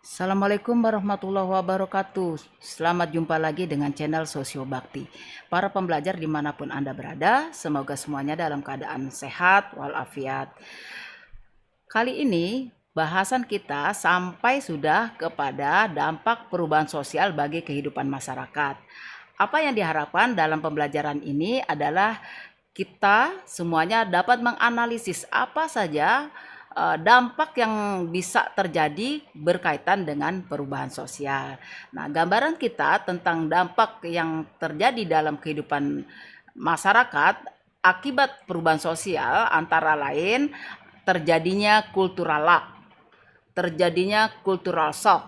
Assalamualaikum warahmatullahi wabarakatuh. Selamat jumpa lagi dengan channel Sosio Bakti. Para pembelajar dimanapun Anda berada, semoga semuanya dalam keadaan sehat walafiat. Kali ini bahasan kita sampai sudah kepada dampak perubahan sosial bagi kehidupan masyarakat. Apa yang diharapkan dalam pembelajaran ini adalah kita semuanya dapat menganalisis apa saja dampak yang bisa terjadi berkaitan dengan perubahan sosial. Nah, gambaran kita tentang dampak yang terjadi dalam kehidupan masyarakat akibat perubahan sosial antara lain terjadinya cultural lack, terjadinya cultural shock,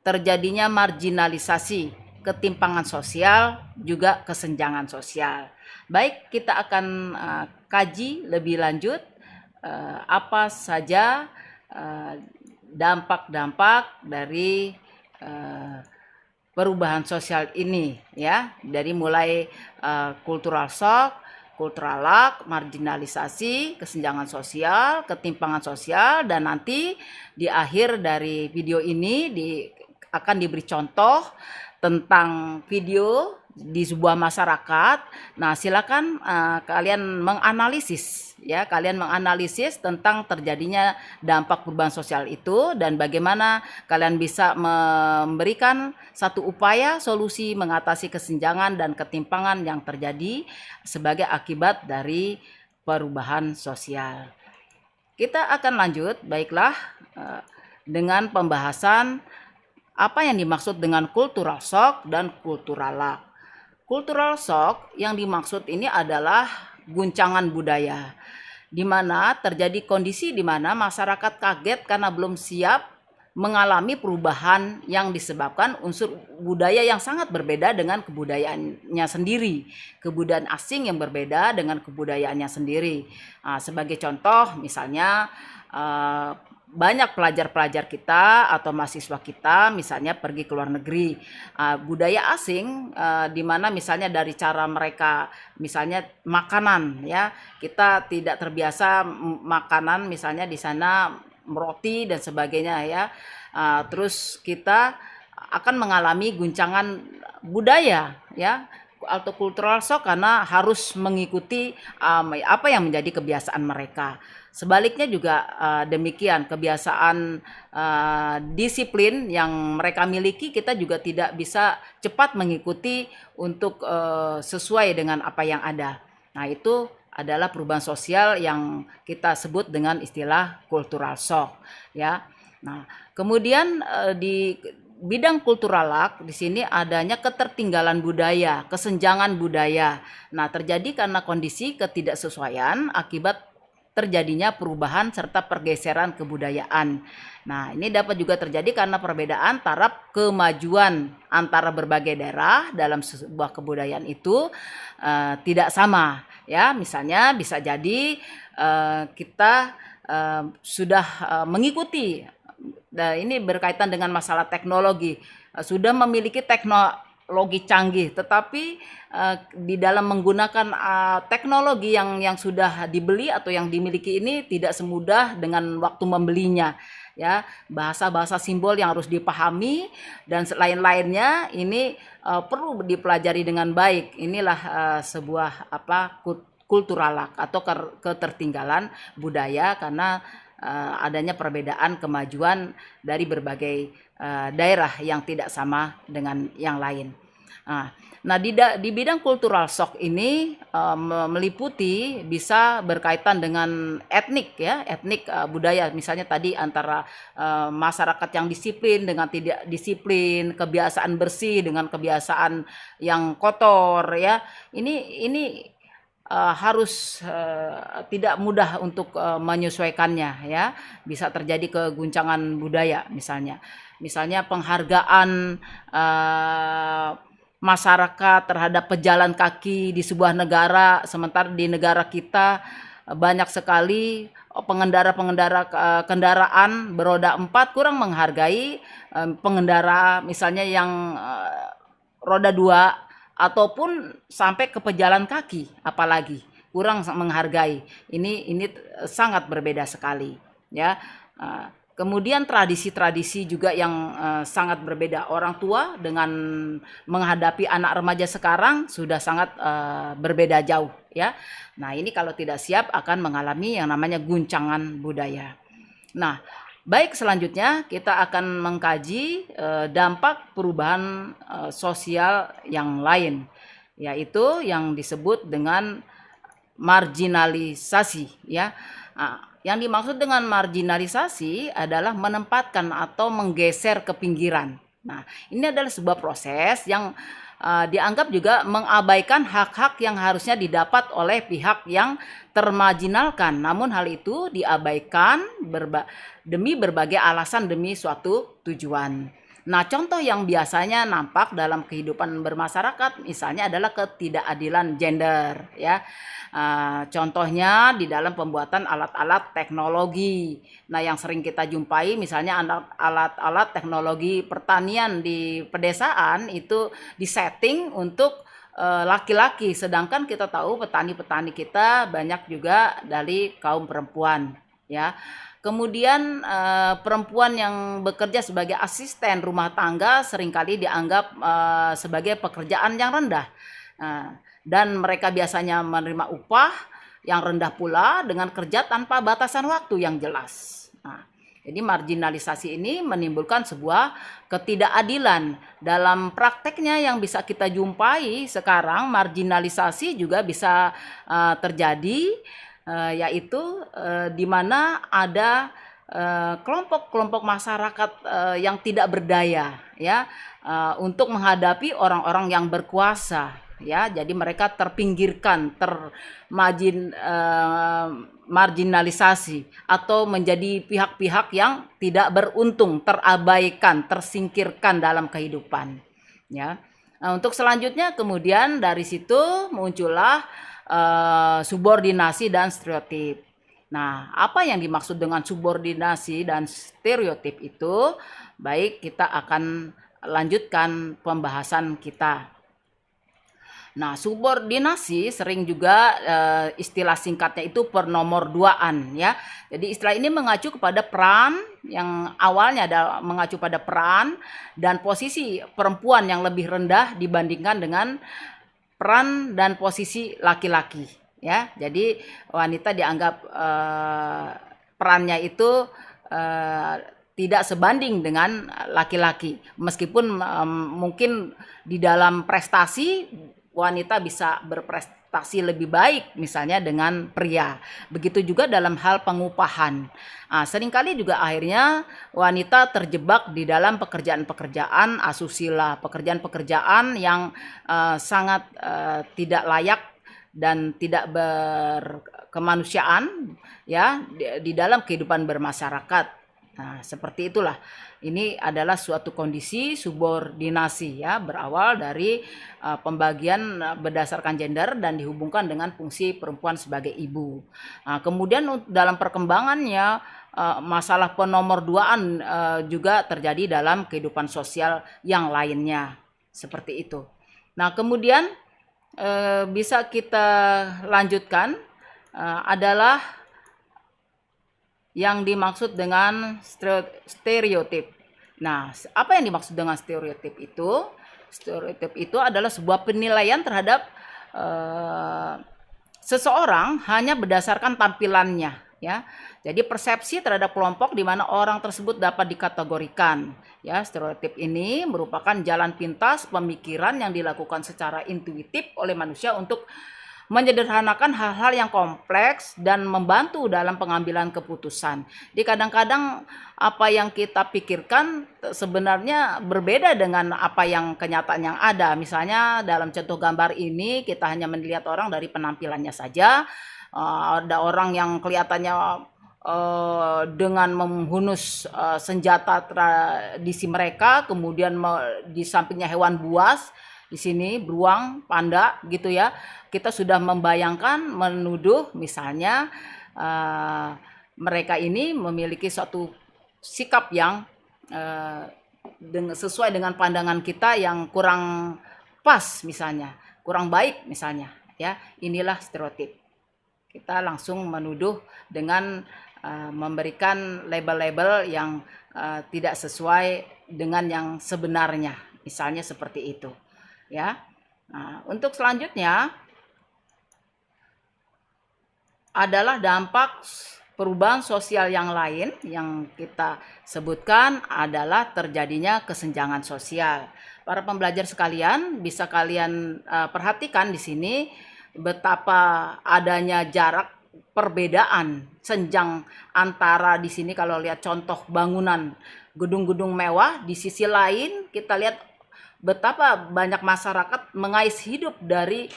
terjadinya marginalisasi, ketimpangan sosial, juga kesenjangan sosial. Baik, kita akan kaji lebih lanjut apa saja dampak-dampak dari perubahan sosial ini, ya, dari mulai cultural shock, cultural lack, marginalisasi, kesenjangan sosial, ketimpangan sosial, dan nanti di akhir dari video ini akan diberi contoh tentang video di sebuah masyarakat. Nah, silakan kalian menganalisis, ya, kalian menganalisis tentang terjadinya dampak perubahan sosial itu dan bagaimana kalian bisa memberikan satu upaya solusi mengatasi kesenjangan dan ketimpangan yang terjadi sebagai akibat dari perubahan sosial. Kita akan lanjut, baiklah, dengan pembahasan apa yang dimaksud dengan cultural shock dan cultural lack. Cultural shock yang dimaksud ini adalah guncangan budaya, di mana terjadi kondisi di mana masyarakat kaget karena belum siap mengalami perubahan yang disebabkan unsur budaya yang sangat berbeda dengan kebudayaannya sendiri, kebudayaan asing yang berbeda dengan kebudayaannya sendiri. Nah, sebagai contoh, misalnya banyak pelajar-pelajar kita atau mahasiswa kita misalnya pergi ke luar negeri, budaya asing di mana misalnya dari cara mereka misalnya makanan, ya, kita tidak terbiasa makanan misalnya di sana roti dan sebagainya, ya. Terus kita akan mengalami guncangan budaya, ya, atau cultural shock karena harus mengikuti apa yang menjadi kebiasaan mereka. Sebaliknya juga demikian, kebiasaan disiplin yang mereka miliki kita juga tidak bisa cepat mengikuti untuk sesuai dengan apa yang ada. Nah, itu adalah perubahan sosial yang kita sebut dengan istilah cultural shock, ya. Nah, kemudian di bidang kultural lack di sini adanya ketertinggalan budaya, kesenjangan budaya. Nah, terjadi karena kondisi ketidaksesuaian akibat terjadinya perubahan serta pergeseran kebudayaan. Nah, ini dapat juga terjadi karena perbedaan taraf kemajuan antara berbagai daerah dalam sebuah kebudayaan itu tidak sama, ya. Misalnya bisa jadi kita sudah mengikuti, nah, ini berkaitan dengan masalah teknologi, sudah memiliki teknologi canggih, tetapi di dalam menggunakan teknologi yang sudah dibeli atau yang dimiliki ini tidak semudah dengan waktu membelinya, ya. Bahasa-bahasa simbol yang harus dipahami dan lain-lainnya ini perlu dipelajari dengan baik. Inilah sebuah kultural lack atau ketertinggalan budaya karena adanya perbedaan kemajuan dari berbagai daerah yang tidak sama dengan yang lain. Nah, di bidang cultural shock ini meliputi bisa berkaitan dengan etnik, ya, etnik budaya. Misalnya tadi antara masyarakat yang disiplin dengan tidak disiplin, kebiasaan bersih dengan kebiasaan yang kotor, ya. Ini harus tidak mudah untuk menyesuaikannya, ya. Bisa terjadi keguncangan budaya misalnya penghargaan masyarakat terhadap pejalan kaki di sebuah negara, sementara di negara kita banyak sekali pengendara-pengendara kendaraan beroda 4 kurang menghargai pengendara misalnya yang roda 2 ataupun sampai ke pejalan kaki, apalagi kurang menghargai. Ini sangat berbeda sekali, ya. Kemudian tradisi-tradisi juga yang sangat berbeda. Orang tua dengan menghadapi anak remaja sekarang sudah sangat berbeda jauh ya. Nah, ini kalau tidak siap akan mengalami yang namanya guncangan budaya. Nah, baik, selanjutnya kita akan mengkaji dampak perubahan sosial yang lain, yaitu yang disebut dengan marginalisasi ya. Nah, yang dimaksud dengan marginalisasi adalah menempatkan atau menggeser ke pinggiran. Nah, ini adalah sebuah proses yang dianggap juga mengabaikan hak-hak yang harusnya didapat oleh pihak yang termarginalkan. Namun hal itu diabaikan demi berbagai alasan demi suatu tujuan. Nah, contoh yang biasanya nampak dalam kehidupan bermasyarakat misalnya adalah ketidakadilan gender ya. Contohnya di dalam pembuatan alat-alat teknologi. Nah, yang sering kita jumpai misalnya alat-alat teknologi pertanian di pedesaan itu disetting untuk laki-laki, sedangkan kita tahu petani-petani kita banyak juga dari kaum perempuan ya. Kemudian perempuan yang bekerja sebagai asisten rumah tangga seringkali dianggap sebagai pekerjaan yang rendah. Dan mereka biasanya menerima upah yang rendah pula dengan kerja tanpa batasan waktu yang jelas. Nah, jadi marginalisasi ini menimbulkan sebuah ketidakadilan. Dalam prakteknya yang bisa kita jumpai sekarang, marginalisasi juga bisa terjadi, yaitu di mana ada kelompok-kelompok masyarakat yang tidak berdaya ya, untuk menghadapi orang-orang yang berkuasa ya. Jadi mereka terpinggirkan, marginalisasi atau menjadi pihak-pihak yang tidak beruntung, terabaikan, tersingkirkan dalam kehidupan ya. Nah, untuk selanjutnya kemudian dari situ muncullah subordinasi dan stereotip. Nah, apa yang dimaksud dengan subordinasi dan stereotip itu? Baik, kita akan lanjutkan pembahasan kita. Nah, subordinasi sering juga istilah singkatnya itu pernomorduaan ya. Jadi istilah ini mengacu kepada peran yang awalnya ada mengacu pada peran dan posisi perempuan yang lebih rendah dibandingkan dengan peran dan posisi laki-laki ya. Jadi wanita dianggap perannya itu tidak sebanding dengan laki-laki, meskipun mungkin di dalam prestasi wanita bisa berprestasi lebih baik misalnya dengan pria. Begitu juga dalam hal pengupahan. Seringkali juga akhirnya wanita terjebak di dalam pekerjaan-pekerjaan asusila, pekerjaan-pekerjaan yang sangat tidak layak dan tidak berkemanusiaan ya di dalam kehidupan bermasyarakat. Nah, seperti itulah. Ini adalah suatu kondisi subordinasi ya, berawal dari pembagian berdasarkan gender dan dihubungkan dengan fungsi perempuan sebagai ibu. Nah, kemudian dalam perkembangannya masalah penomorduaan juga terjadi dalam kehidupan sosial yang lainnya. Seperti itu. Nah, kemudian bisa kita lanjutkan adalah yang dimaksud dengan stereotip. Nah, apa yang dimaksud dengan stereotip itu? Stereotip itu adalah sebuah penilaian terhadap seseorang hanya berdasarkan tampilannya ya. Jadi persepsi terhadap kelompok di mana orang tersebut dapat dikategorikan. Ya, stereotip ini merupakan jalan pintas pemikiran yang dilakukan secara intuitif oleh manusia untuk menyederhanakan hal-hal yang kompleks dan membantu dalam pengambilan keputusan. Jadi kadang-kadang apa yang kita pikirkan sebenarnya berbeda dengan apa yang kenyataan yang ada. Misalnya dalam contoh gambar ini kita hanya melihat orang dari penampilannya saja. Ada orang yang kelihatannya dengan menghunus senjata tradisi mereka, kemudian di sampingnya hewan buas. Di sini beruang, panda gitu ya. Kita sudah membayangkan, menuduh misalnya mereka ini memiliki suatu sikap yang sesuai dengan pandangan kita yang kurang pas misalnya, kurang baik misalnya ya. Inilah stereotip. Kita langsung menuduh dengan memberikan label-label yang tidak sesuai dengan yang sebenarnya, misalnya seperti itu, ya. Nah, untuk selanjutnya adalah dampak perubahan sosial yang lain yang kita sebutkan adalah terjadinya kesenjangan sosial. Para pembelajar sekalian, bisa kalian perhatikan di sini betapa adanya jarak perbedaan senjang antara di sini kalau lihat contoh bangunan gedung-gedung mewah, di sisi lain kita lihat betapa banyak masyarakat mengais hidup dari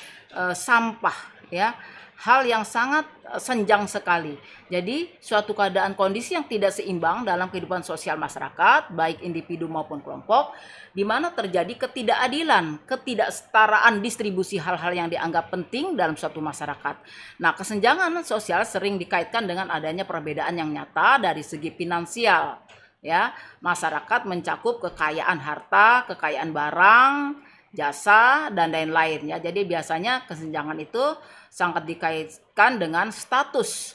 sampah, ya. Hal yang sangat senjang sekali. Jadi suatu keadaan kondisi yang tidak seimbang dalam kehidupan sosial masyarakat, baik individu maupun kelompok, di mana terjadi ketidakadilan, ketidaksetaraan distribusi hal-hal yang dianggap penting dalam suatu masyarakat. Nah, kesenjangan sosial sering dikaitkan dengan adanya perbedaan yang nyata dari segi finansial. Ya, masyarakat mencakup kekayaan harta, kekayaan barang, jasa, dan lain-lain, ya. Jadi biasanya kesenjangan itu sangat dikaitkan dengan status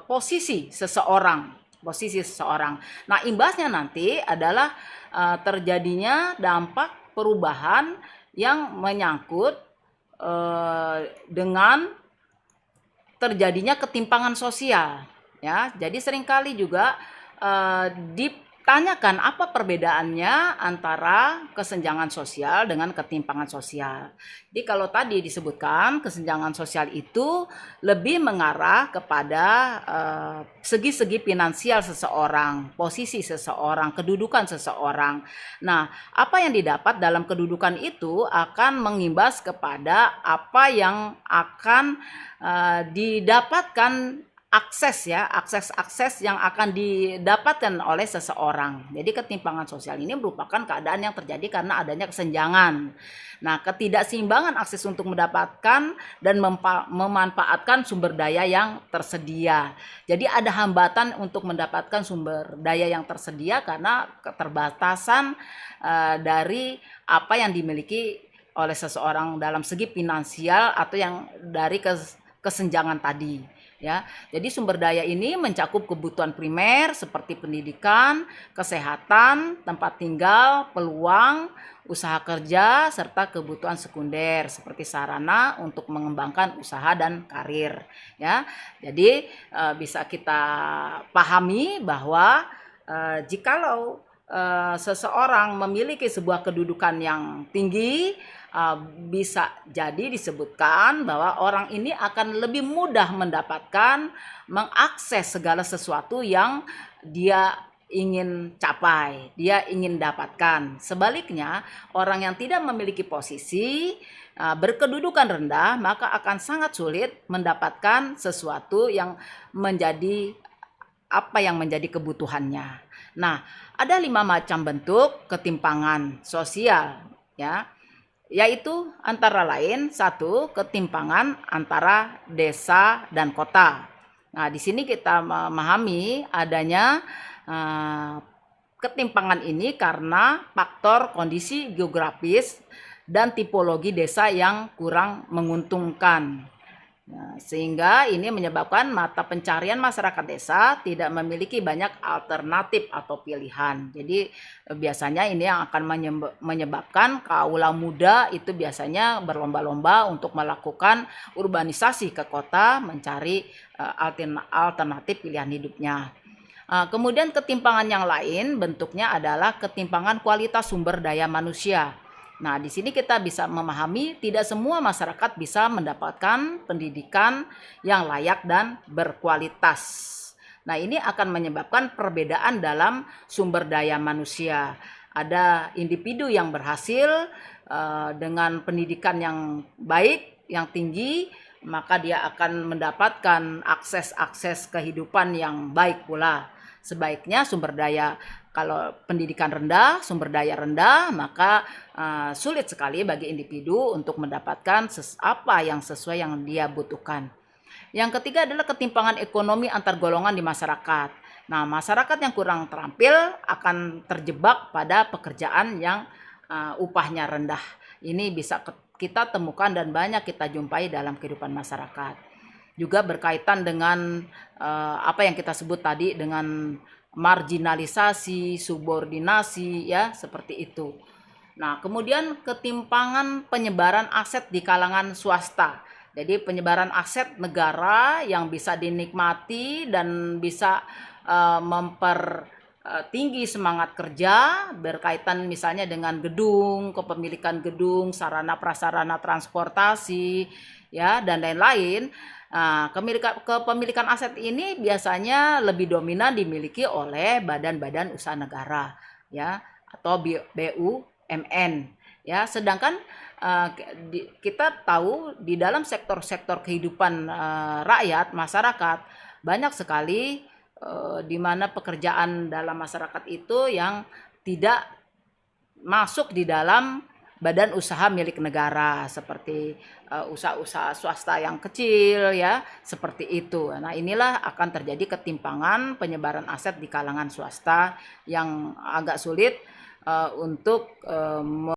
posisi seseorang. Nah, imbasnya nanti adalah terjadinya dampak perubahan yang menyangkut dengan terjadinya ketimpangan sosial, ya. Jadi seringkali juga ditanyakan apa perbedaannya antara kesenjangan sosial dengan ketimpangan sosial. Jadi kalau tadi disebutkan kesenjangan sosial itu lebih mengarah kepada segi-segi finansial seseorang, posisi seseorang, kedudukan seseorang. Nah, apa yang didapat dalam kedudukan itu akan mengimbas kepada apa yang akan didapatkan, akses yang akan didapatkan oleh seseorang. Jadi ketimpangan sosial ini merupakan keadaan yang terjadi karena adanya kesenjangan. Nah, ketidakseimbangan akses untuk mendapatkan dan memanfaatkan sumber daya yang tersedia. Jadi ada hambatan untuk mendapatkan sumber daya yang tersedia karena keterbatasan dari apa yang dimiliki oleh seseorang dalam segi finansial atau yang dari kesenjangan tadi. Ya, jadi sumber daya ini mencakup kebutuhan primer seperti pendidikan, kesehatan, tempat tinggal, peluang, usaha kerja, serta kebutuhan sekunder seperti sarana untuk mengembangkan usaha dan karir. Ya, jadi bisa kita pahami bahwa jikalau seseorang memiliki sebuah kedudukan yang tinggi, bisa jadi disebutkan bahwa orang ini akan lebih mudah mendapatkan, mengakses segala sesuatu yang dia ingin capai, dia ingin dapatkan. Sebaliknya, orang yang tidak memiliki posisi, berkedudukan rendah, maka akan sangat sulit mendapatkan sesuatu yang menjadi apa yang menjadi kebutuhannya. Nah, ada 5 macam bentuk ketimpangan sosial, ya. Yaitu antara lain 1, ketimpangan antara desa dan kota. Nah, di sini kita memahami adanya ketimpangan ini karena faktor kondisi geografis dan tipologi desa yang kurang menguntungkan. Nah, sehingga ini menyebabkan mata pencarian masyarakat desa tidak memiliki banyak alternatif atau pilihan. Jadi biasanya ini yang akan menyebabkan kaula muda itu biasanya berlomba-lomba untuk melakukan urbanisasi ke kota, mencari alternatif pilihan hidupnya. Kemudian ketimpangan yang lain bentuknya adalah ketimpangan kualitas sumber daya manusia. Nah, di sini kita bisa memahami tidak semua masyarakat bisa mendapatkan pendidikan yang layak dan berkualitas. Nah, ini akan menyebabkan perbedaan dalam sumber daya manusia. Ada individu yang berhasil dengan pendidikan yang baik, yang tinggi, maka dia akan mendapatkan akses kehidupan yang baik pula. Sebaiknya sumber daya, kalau pendidikan rendah, sumber daya rendah, maka sulit sekali bagi individu untuk mendapatkan apa yang sesuai yang dia butuhkan. Yang ketiga adalah ketimpangan ekonomi antar golongan di masyarakat. Nah, masyarakat yang kurang terampil akan terjebak pada pekerjaan yang upahnya rendah. Ini bisa kita temukan dan banyak kita jumpai dalam kehidupan masyarakat. juga berkaitan dengan apa yang kita sebut tadi dengan marginalisasi, subordinasi ya, seperti itu. Nah, kemudian ketimpangan penyebaran aset di kalangan swasta. Jadi penyebaran aset negara yang bisa dinikmati dan bisa mempertinggi semangat kerja berkaitan misalnya dengan gedung, kepemilikan gedung, sarana prasarana transportasi, ya dan lain-lain. Nah, kepemilikan aset ini biasanya lebih dominan dimiliki oleh badan-badan usaha negara, ya, atau BUMN, ya. Sedangkan kita tahu di dalam sektor-sektor kehidupan rakyat masyarakat banyak sekali di mana pekerjaan dalam masyarakat itu yang tidak masuk di dalam badan usaha milik negara seperti usaha-usaha swasta yang kecil ya seperti itu. Nah, inilah akan terjadi ketimpangan penyebaran aset di kalangan swasta yang agak sulit untuk